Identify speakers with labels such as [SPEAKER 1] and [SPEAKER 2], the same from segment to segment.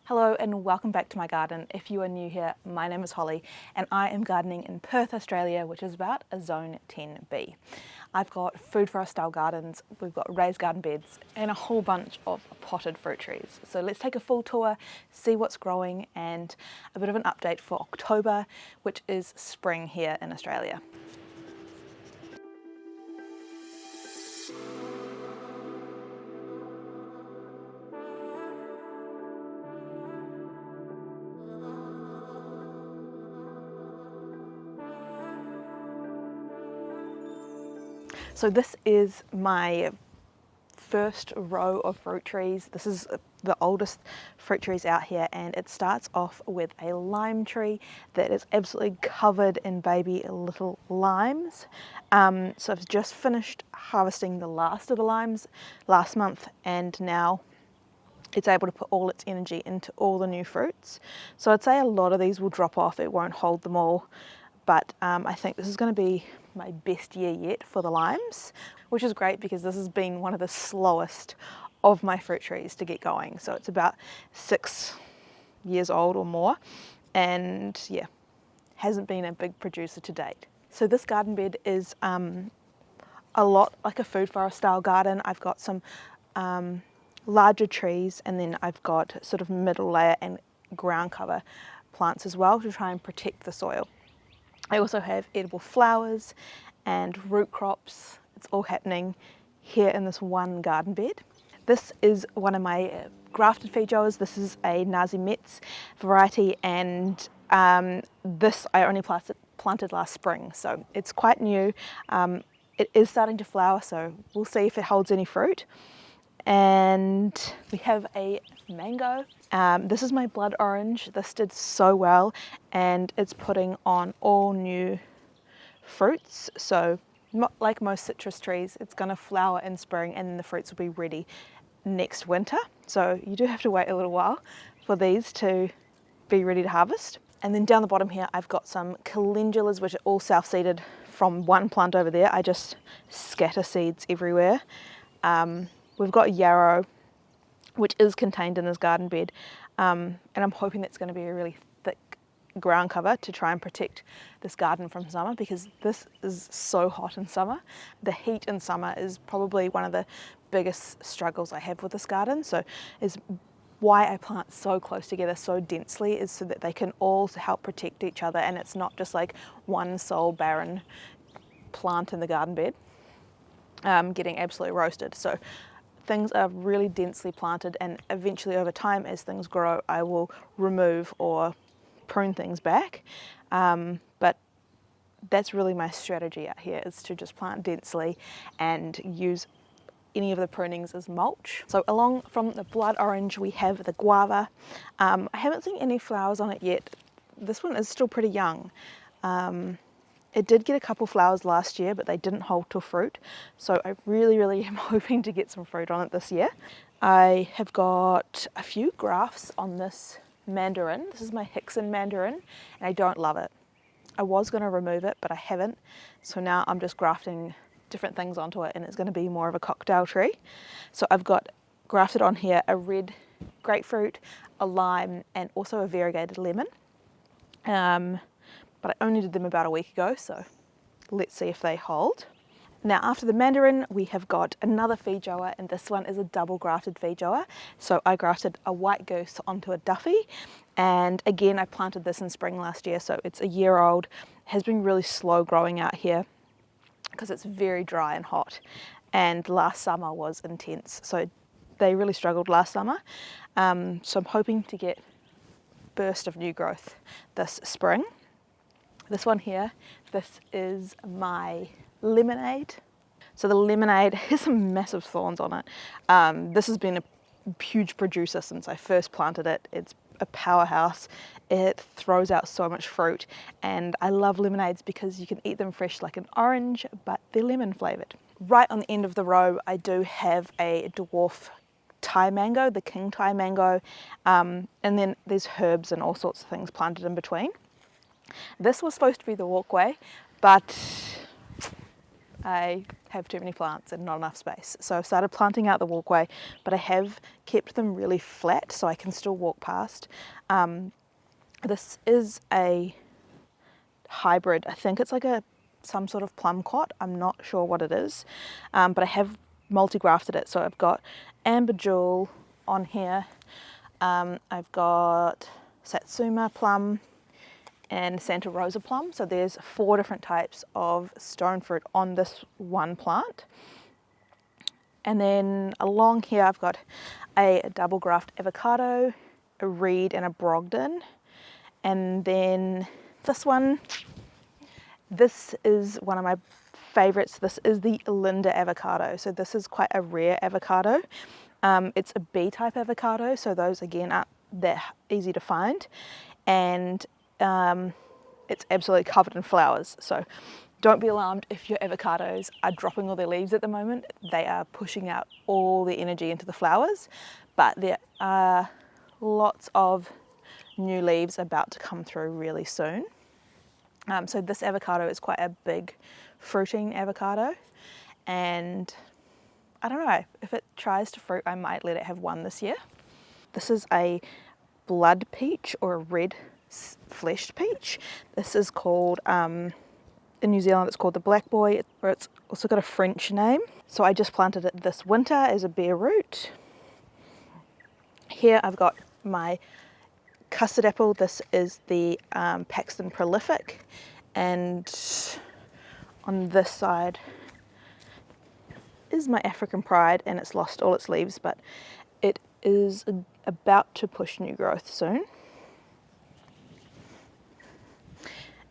[SPEAKER 1] Hello and welcome back to my garden. If you are new here, my name is Holly and I am gardening in Perth, Australia, which is about a zone 10B. I've got food forest style gardens, we've got raised garden beds and a whole bunch of potted fruit trees. So let's take a full tour, see what's growing and a bit of an update for October, which is spring here in Australia. So this is my first row of fruit trees. This is the oldest fruit trees out here, and it starts off with a lime tree that is absolutely covered in baby little limes. So I've just finished harvesting the last of the limes last month, and now it's able to put all its energy into all the new fruits. So I'd say a lot of these will drop off, it won't hold them all, but I think this is going to be my best year yet for the limes, which is great because this has been one of the slowest of my fruit trees to get going. So it's about 6 years old or more, and yeah, hasn't been a big producer to date. So this garden bed is a lot like a food forest style garden. I've got some larger trees, and then I've got sort of middle layer and ground cover plants as well to try and protect the soil. I also have edible flowers and root crops. It's all happening here in this one garden bed. This is one of my grafted feijoas. This is a Nazi Metz variety, and this I only planted last spring, so it's quite new. It is starting to flower, so we'll see if it holds any fruit. And we have a mango. This is my blood orange. This did so well, and it's putting on all new fruits. So like most citrus trees, it's going to flower in spring and then the fruits will be ready next winter. So you do have to wait a little while for these to be ready to harvest. And then down the bottom here, I've got some calendulas, which are all self-seeded from one plant over there. I just scatter seeds everywhere. We've got yarrow, which is contained in this garden bed, and I'm hoping that's going to be a really thick ground cover to try and protect this garden from summer, because this is so hot in summer. The heat in summer is probably one of the biggest struggles I have with this garden, so is why I plant so close together so densely, is so that they can all help protect each other, and it's not just like one sole barren plant in the garden bed getting absolutely roasted. So things are really densely planted, and eventually over time as things grow I will remove or prune things back, but that's really my strategy out here, is to just plant densely and use any of the prunings as mulch. So along from the blood orange we have the guava. I haven't seen any flowers on it yet. This one is still pretty young. It did get a couple flowers last year, but they didn't hold to fruit. So I really am hoping to get some fruit on it this year. I have got a few grafts on this mandarin. This is my Hickson mandarin, and I don't love it. I was going to remove it, but I haven't. So now I'm just grafting different things onto it, and it's going to be more of a cocktail tree. So I've got grafted on here a red grapefruit, a lime, and also a variegated lemon. But I only did them about a week ago, so let's see if they hold. Now after the mandarin we have got another feijoa, and this one is a double grafted feijoa. So I grafted a white goose onto a duffy, and again I planted this in spring last year, so it's a year old. It has been really slow growing out here because it's very dry and hot, and last summer was intense, so they really struggled last summer. So I'm hoping to get a burst of new growth this spring. This one here, this is my lemonade. So the lemonade has some massive thorns on it. This has been a huge producer since I first planted it. It's a powerhouse. It throws out so much fruit, and I love lemonades because you can eat them fresh like an orange, but they're lemon flavored. Right on the end of the row I do have a dwarf Thai mango, the king Thai mango, and then there's herbs and all sorts of things planted in between. This was supposed to be the walkway, but I have too many plants and not enough space. So I've started planting out the walkway, but I have kept them really flat so I can still walk past. This is a hybrid. I think it's like some sort of plum quat. I'm not sure what it is, but I have multi-grafted it. So I've got Amber Jewel on here. I've got Satsuma plum and Santa Rosa plum. So there's 4 different types of stone fruit on this one plant. And then along here I've got a double graft avocado, a reed and a Brogden. And then this one, this is one of my favorites. This is the Abunda avocado. So this is quite a rare avocado. It's a B type avocado, so those again aren't that easy to find. And it's absolutely covered in flowers. So don't be alarmed if your avocados are dropping all their leaves at the moment. They are pushing out all the energy into the flowers, but there are lots of new leaves about to come through really soon. So this avocado is quite a big fruiting avocado, and I don't know, if it tries to fruit I might let it have one this year. This is a blood peach or a red fleshed peach. This is called, in New Zealand it's called the black boy, or it's also got a French name. So I just planted it this winter as a bare root. Here I've got my custard apple. This is the Paxton Prolific, and on this side is my African Pride, and it's lost all its leaves, but it is about to push new growth soon.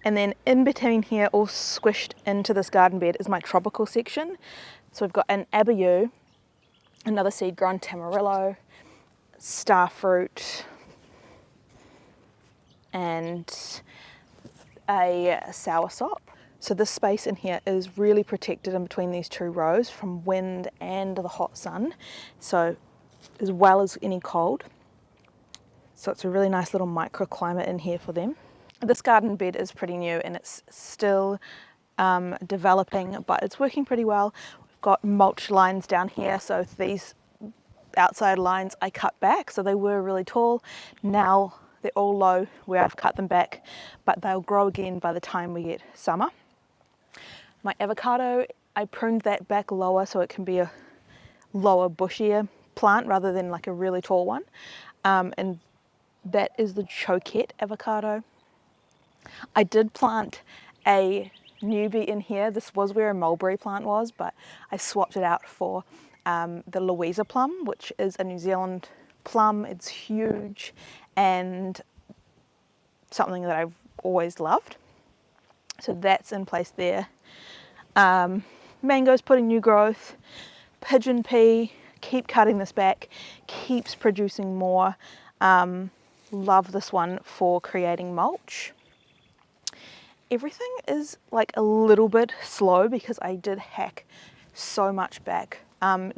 [SPEAKER 1] And then in between here, all squished into this garden bed, is my tropical section. So we've got an abayou, another seed grown tamarillo, starfruit, and a soursop. So this space in here is really protected in between these 2 rows from wind and the hot sun, so as well as any cold. So it's a really nice little microclimate in here for them. This garden bed is pretty new and it's still developing, but it's working pretty well. We've got mulch lines down here, so these outside lines I cut back, so they were really tall. Now they're all low where I've cut them back, but they'll grow again by the time we get summer. My avocado, I pruned that back lower so it can be a lower, bushier plant rather than like a really tall one. And that is the Choquette avocado. I did plant a newbie in here. This was where a mulberry plant was, but I swapped it out for the Louisa plum, which is a New Zealand plum. It's huge and something that I've always loved. So that's in place there. Mango's putting new growth. Pigeon pea, keep cutting this back, keeps producing more. Love this one for creating mulch. Everything is like a little bit slow because I did hack so much back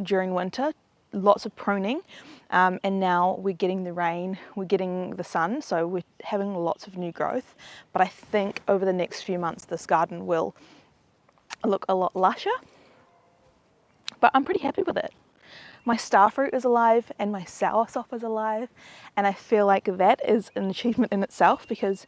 [SPEAKER 1] during winter, lots of pruning, and now we're getting the rain, we're getting the sun, so we're having lots of new growth. But I think over the next few months this garden will look a lot lusher, but I'm pretty happy with it. My starfruit is alive and my soursop is alive, and I feel like that is an achievement in itself because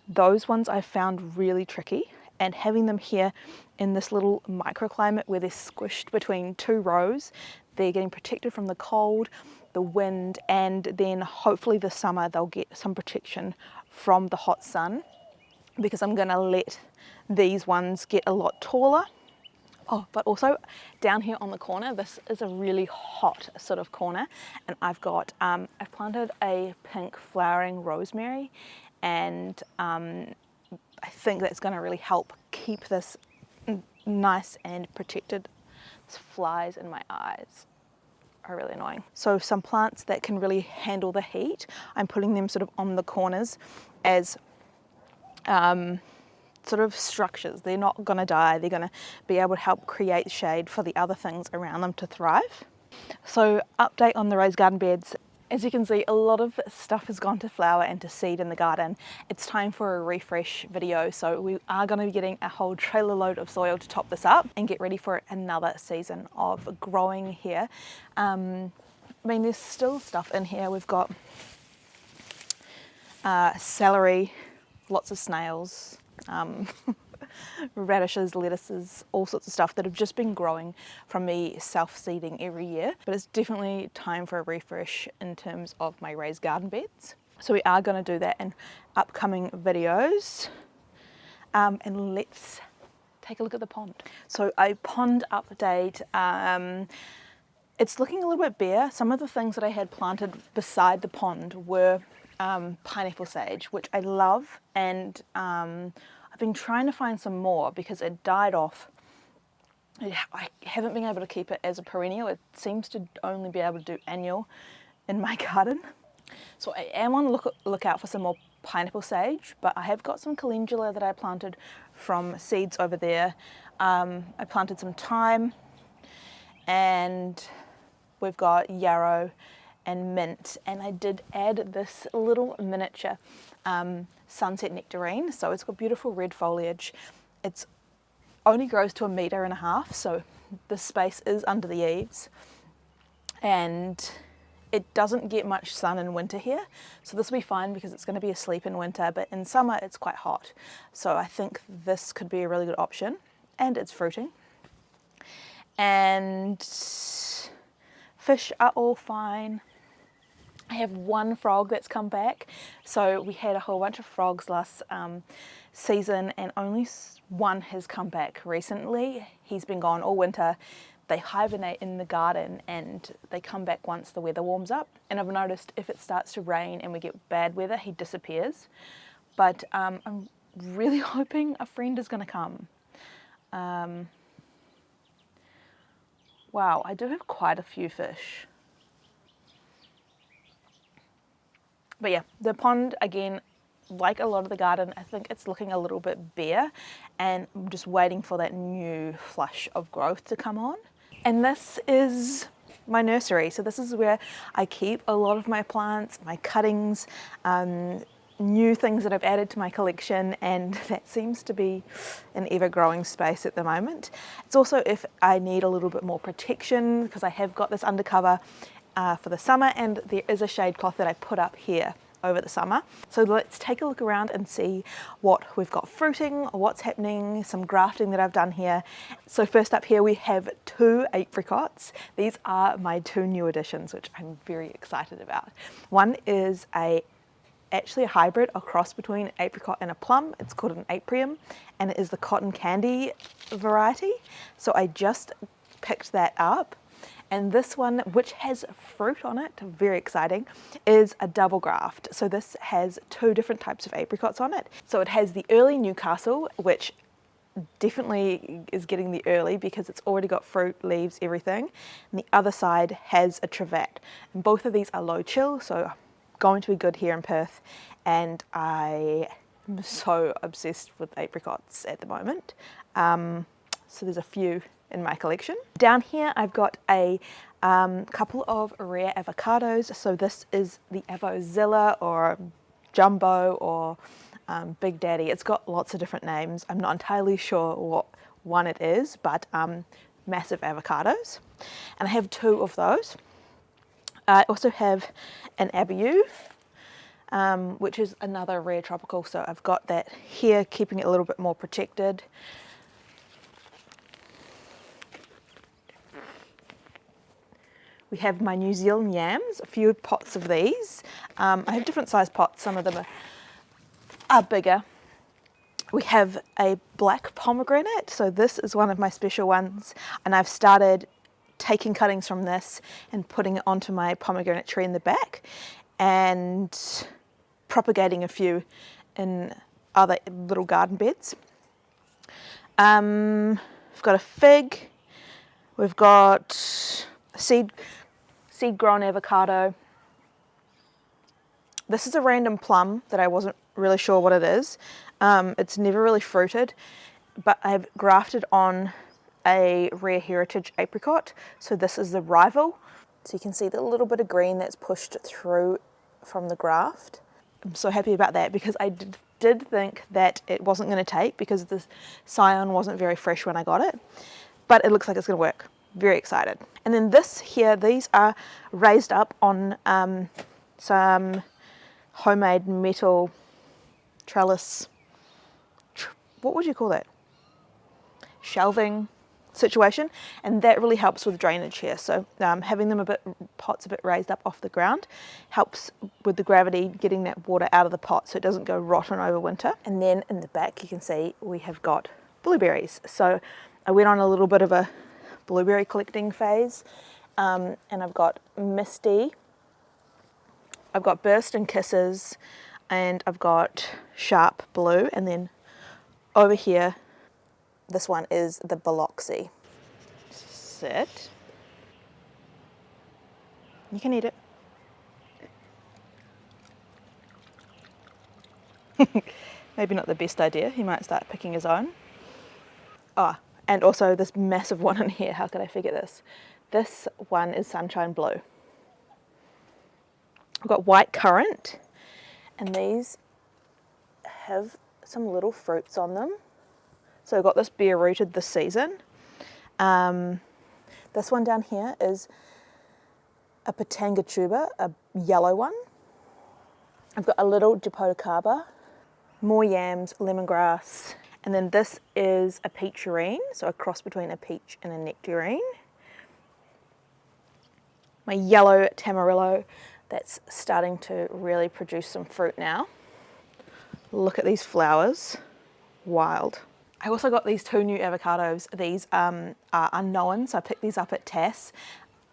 [SPEAKER 1] those ones I found really tricky, and having them here in this little microclimate where they're squished between 2 rows, they're getting protected from the cold, the wind, and then hopefully this summer they'll get some protection from the hot sun, because I'm going to let these ones get a lot taller. Oh, but also down here on the corner, this is a really hot sort of corner, and I've got, I've planted a pink flowering rosemary, and I think that's going to really help keep this nice and protected. These flies in my eyes are really annoying. So some plants that can really handle the heat, I'm putting them sort of on the corners as sort of structures. They're not going to die, they're going to be able to help create shade for the other things around them to thrive. So update on the raised garden beds, As you can see, a lot of stuff has gone to flower and to seed in the garden. It's time for a refresh video, so we are going to be getting a whole trailer load of soil to top this up and get ready for another season of growing here. I mean, there's still stuff in here. We've got celery, lots of snails, radishes, lettuces, all sorts of stuff that have just been growing from me self-seeding every year. But it's definitely time for a refresh in terms of my raised garden beds. So we are going to do that in upcoming videos. And let's take a look at the pond. So a pond update. It's looking a little bit bare. Some of the things that I had planted beside the pond were pineapple sage, which I love, and I've been trying to find some more because it died off. I haven't been able to keep it as a perennial. It seems to only be able to do annual in my garden. So I am on the lookout for some more pineapple sage, but I have got some calendula that I planted from seeds over there. I planted some thyme, and we've got yarrow and mint, and I did add this little miniature sunset nectarine. So it's got beautiful red foliage. It's only grows to 1.5 meters, so the space is under the eaves, and it doesn't get much sun in winter here, so this will be fine because it's going to be asleep in winter, but in summer it's quite hot, so I think this could be a really good option. And it's fruiting, and fish are all fine. I have one frog that's come back. So we had a whole bunch of frogs last season, and only one has come back recently. He's been gone all winter. They hibernate in the garden and they come back once the weather warms up. And I've noticed if it starts to rain and we get bad weather, he disappears. But I'm really hoping a friend is going to come. Wow, I do have quite a few fish. But yeah, the pond, again, like a lot of the garden, I think it's looking a little bit bare, and I'm just waiting for that new flush of growth to come on. And this is my nursery. So this is where I keep a lot of my plants, my cuttings, new things that I've added to my collection, and that seems to be an ever-growing space at the moment. It's also if I need a little bit more protection, because I have got this undercover for the summer, and there is a shade cloth that I put up here over the summer. So let's take a look around and see what we've got fruiting, what's happening, some grafting that I've done here. So first up here we have 2 apricots. These are my 2 new additions, which I'm very excited about. One is actually a hybrid, a cross between an apricot and a plum. It's called an aprium, and it is the cotton candy variety. So I just picked that up. And this one, which has fruit on it, very exciting, is a double graft. So this has 2 different types of apricots on it. So it has the early Newcastle, which definitely is getting the early because it's already got fruit, leaves, everything. And the other side has a Travat. And both of these are low chill, so going to be good here in Perth. And I am so obsessed with apricots at the moment. So there's a few in my collection. Down here I've got a couple of rare avocados. So this is the Avozilla or Jumbo or Big Daddy. It's got lots of different names. I'm not entirely sure what one it is, but massive avocados. And I have 2 of those. I also have an Abiu, which is another rare tropical. So I've got that here, keeping it a little bit more protected. We have my New Zealand yams, a few pots of these. I have different size pots, some of them are bigger. We have a black pomegranate, so this is one of my special ones, and I've started taking cuttings from this and putting it onto my pomegranate tree in the back and propagating a few in other little garden beds. We've got a fig, we've got seed grown avocado. This is a random plum that I wasn't really sure what it is. It's never really fruited, but I've grafted on a rare heritage apricot. So this is the rival. So you can see the little bit of green that's pushed through from the graft. I'm so happy about that because I did think that it wasn't going to take because the scion wasn't very fresh when I got it, but it looks like it's going to work. Very excited. And then this here, these are raised up on some homemade metal trellis, what would you call that? Shelving situation, and that really helps with drainage here. So having them pots a bit raised up off the ground helps with the gravity getting that water out of the pot so it doesn't go rotten over winter. And then in the back you can see we have got blueberries. So I went on a little bit of a blueberry collecting phase, and I've got Misty, I've got Burst and Kisses, and I've got Sharp Blue, and then over here this one is the Biloxi. Sit. You can eat it. Maybe not the best idea. He might start picking his own. Ah, and also this massive one in here. How could I forget this? This one is Sunshine Blue. I've got White Currant, and these have some little fruits on them. So I got this bare rooted this season. This one down here is a Patanga tuber, a yellow one. I've got a little Dipodocaba, more yams, lemongrass, and then this is a peacherine, so a cross between a peach and a nectarine. My yellow Tamarillo that's starting to really produce some fruit now. Look at these flowers, wild. I also got these 2 new avocados. These are unknown, so I picked these up at TAS.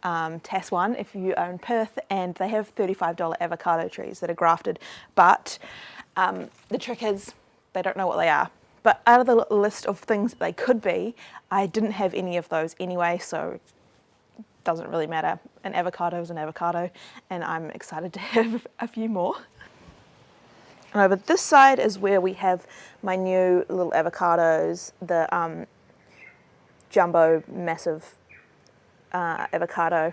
[SPEAKER 1] TAS 1 if you own Perth, and they have $35 avocado trees that are grafted, but the trick is they don't know what they are. But out of the list of things that they could be, I didn't have any of those anyway, so it doesn't really matter. An avocado is an avocado, and I'm excited to have a few more. And over this side is where we have my new little avocados, the jumbo massive avocado,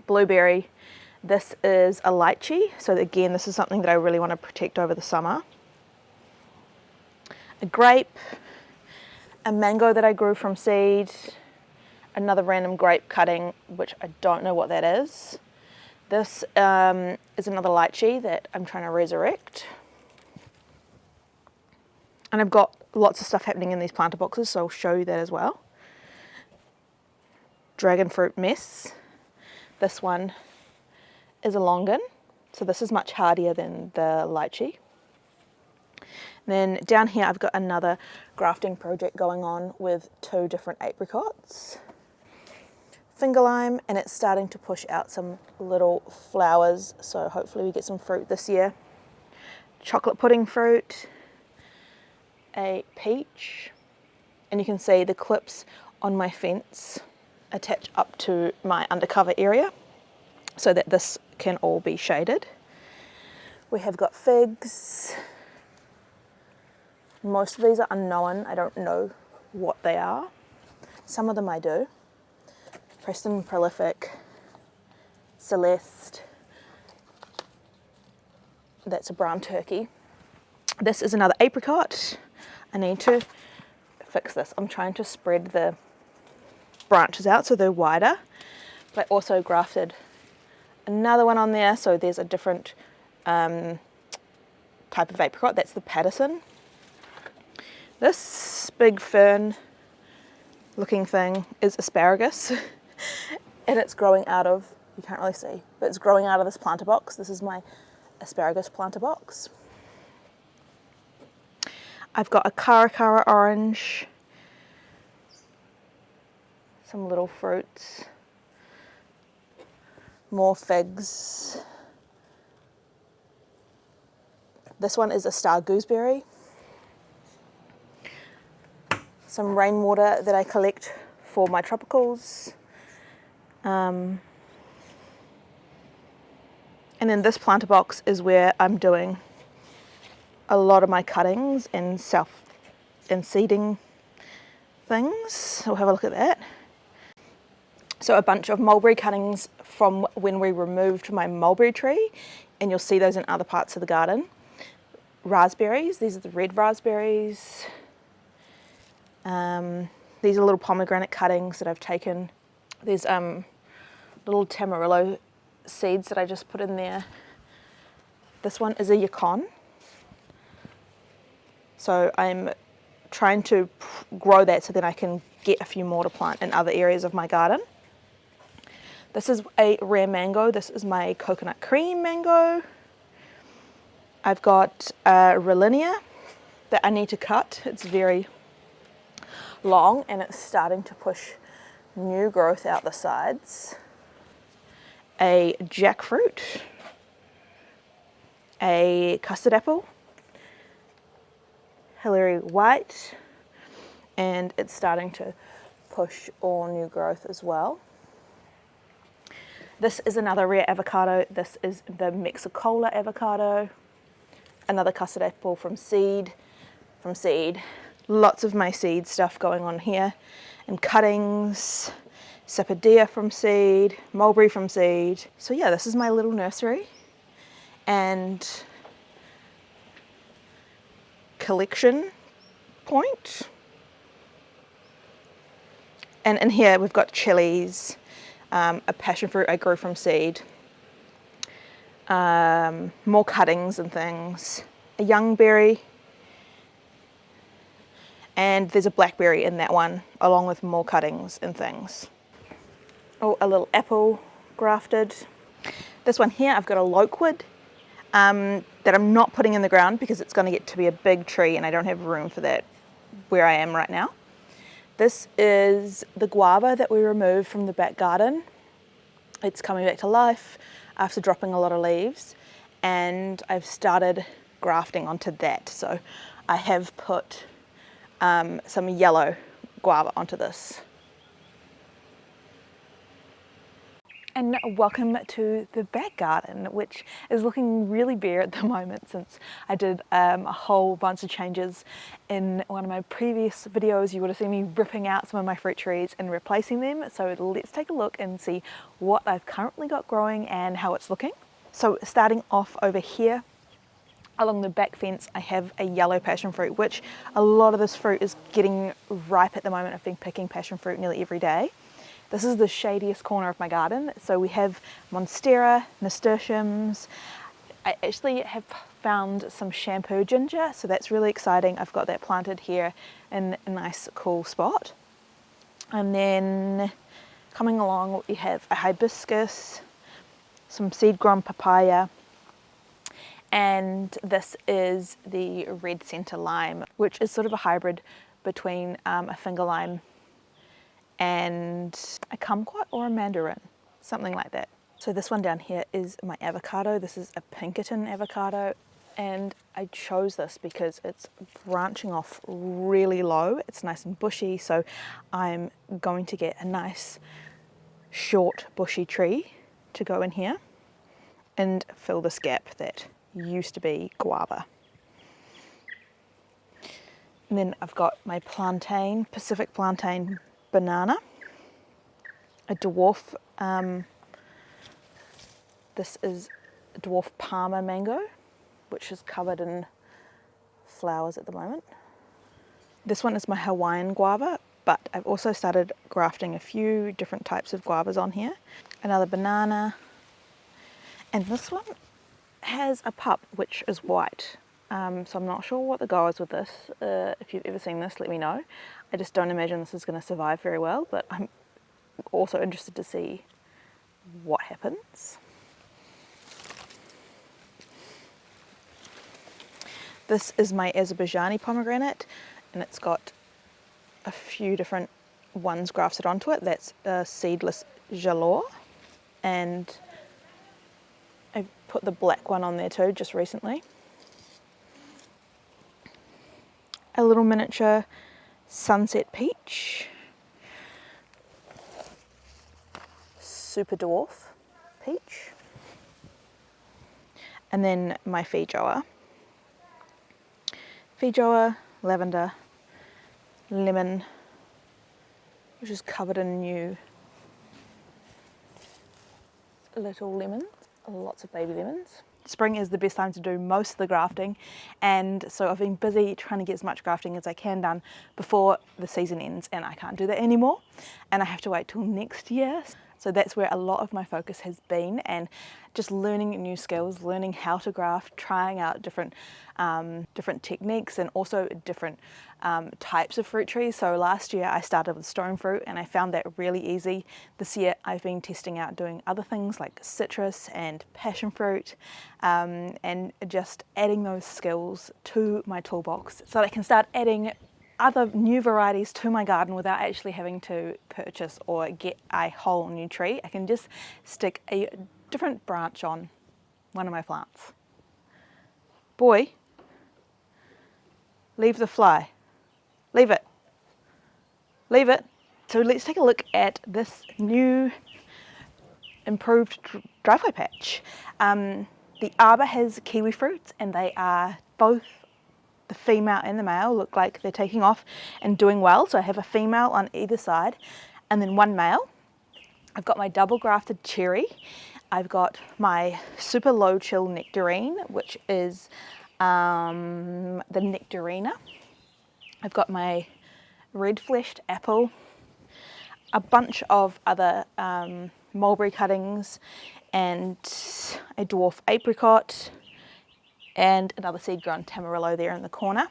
[SPEAKER 1] blueberry. This is a lychee, so again this is something that I really want to protect over the summer. A grape, a mango that I grew from seed, another random grape cutting which I don't know what that is. This is another lychee that I'm trying to resurrect. And I've got lots of stuff happening in these planter boxes, so I'll show you that as well. Dragon fruit mess. This one is a longan, so this is much hardier than the lychee. Then down here I've got another grafting project going on with 2 different apricots. Finger lime, and it's starting to push out some little flowers, so hopefully we get some fruit this year. Chocolate pudding fruit, a peach, and you can see the clips on my fence attach up to my undercover area so that this can all be shaded. We have got figs. Most of these are unknown. I don't know what they are. Some of them I do. Preston Prolific, Celeste, that's a brown turkey. This is another apricot. I need to fix this. I'm trying to spread the branches out so they're wider, but I also grafted another one on there, so there's a different type of apricot. That's the Patterson. This big fern looking thing is asparagus. And it's growing out of, you can't really see, but it's growing out of this planter box. This is my asparagus planter box. I've got a Caracara orange, some little fruits, more figs. This one is a star gooseberry. Some rainwater that I collect for my tropicals. And then this planter box is where I'm doing a lot of my cuttings and seeding things. So we'll have a look at that. So a bunch of mulberry cuttings from when we removed my mulberry tree, and you'll see those in other parts of the garden. Raspberries, these are the red raspberries. These are little pomegranate cuttings that I've taken. There's little tamarillo seeds that I just put in there. This one is a yacon. So I'm trying to grow that so that I can get a few more to plant in other areas of my garden. This is a rare mango. This is my coconut cream mango. I've got a Rollinia that I need to cut. It's very long and it's starting to push new growth out the sides. A jackfruit, a custard apple, Hillary white, and it's starting to push all new growth as well. This is another rare avocado. This is the Mexicola avocado, another custard apple from seed. Lots of my seed stuff going on here, and cuttings, sapodilla from seed, mulberry from seed. So yeah, this is my little nursery and collection point. And in here we've got chilies, a passion fruit I grew from seed, more cuttings and things, a young berry, and there's a blackberry in that one along with more cuttings and things. Oh, a little apple grafted. This one here I've got a loquat that I'm not putting in the ground because it's going to get to be a big tree and I don't have room for that where I am right now. This is the guava that we removed from the back garden. It's coming back to life after dropping a lot of leaves, and I've started grafting onto that. So I have put some yellow guava onto this. And welcome to the back garden, which is looking really bare at the moment since I did a whole bunch of changes in one of my previous videos. You would have seen me ripping out some of my fruit trees and replacing them. So let's take a look and see what I've currently got growing and how it's looking. So starting off over here, along the back fence, I have a yellow passion fruit, which a lot of this fruit is getting ripe at the moment. I've been picking passion fruit nearly every day. This is the shadiest corner of my garden. So we have monstera, nasturtiums. I actually have found some shampoo ginger, so that's really exciting. I've got that planted here in a nice cool spot. And then coming along, we have a hibiscus, some seed-grown papaya, and this is the red centre lime, which is sort of a hybrid between a finger lime and a kumquat or a mandarin, something like that. So this one down here is my avocado. This is a Pinkerton avocado, and I chose this because it's branching off really low. It's nice and bushy, so I'm going to get a nice short bushy tree to go in here and fill this gap that used to be guava. And then I've got my plantain, Pacific plantain banana, a dwarf, this is a dwarf Parma mango, which is covered in flowers at the moment. This one is my Hawaiian guava, but I've also started grafting a few different types of guavas on here. Another banana, and this one has a pup which is white. So I'm not sure what the go is with this. If you've ever seen this, let me know. I just don't imagine this is going to survive very well, but I'm also interested to see what happens. This is my Azerbaijani pomegranate, and it's got a few different ones grafted onto it. That's a seedless jalor, and I put the black one on there too just recently. A little miniature sunset peach, super dwarf peach, and then my feijoa, lavender, lemon, which is covered in new little lemons, lots of baby lemons. Spring is the best time to do most of the grafting, and so I've been busy trying to get as much grafting as I can done before the season ends, and I can't do that anymore and I have to wait till next year. So that's where a lot of my focus has been, and just learning new skills, learning how to graft, trying out different techniques, and also different types of fruit trees. So last year I started with stone fruit and I found that really easy. This year I've been testing out doing other things like citrus and passion fruit, and just adding those skills to my toolbox so that I can start adding other new varieties to my garden without actually having to purchase or get a whole new tree. I can just stick a different branch on one of my plants. Boy, leave the fly. Leave it. Leave it. So let's take a look at this new improved driveway patch. The arbor has kiwi fruits, and they are both, the female and the male look like they're taking off and doing well. So I have a female on either side and then one male. I've got my double grafted cherry. I've got my super low chill nectarine, which is the nectarina. I've got my red fleshed apple, a bunch of other mulberry cuttings, and a dwarf apricot, and another seed grown tamarillo there in the corner.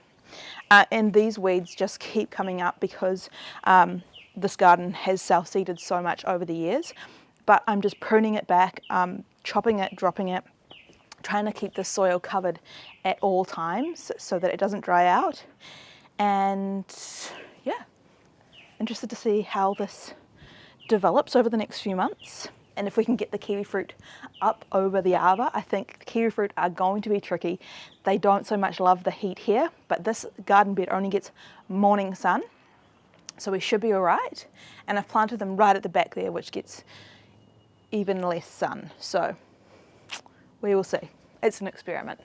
[SPEAKER 1] And these weeds just keep coming up because this garden has self-seeded so much over the years, but I'm just pruning it back, chopping it, dropping it, trying to keep the soil covered at all times so that it doesn't dry out. And yeah, interested to see how this develops over the next few months. And if we can get the kiwi fruit up over the arbor. I think the kiwi fruit are going to be tricky. They don't so much love the heat here, but this garden bed only gets morning sun, so we should be all right. And I've planted them right at the back there, which gets even less sun. So we will see. It's an experiment.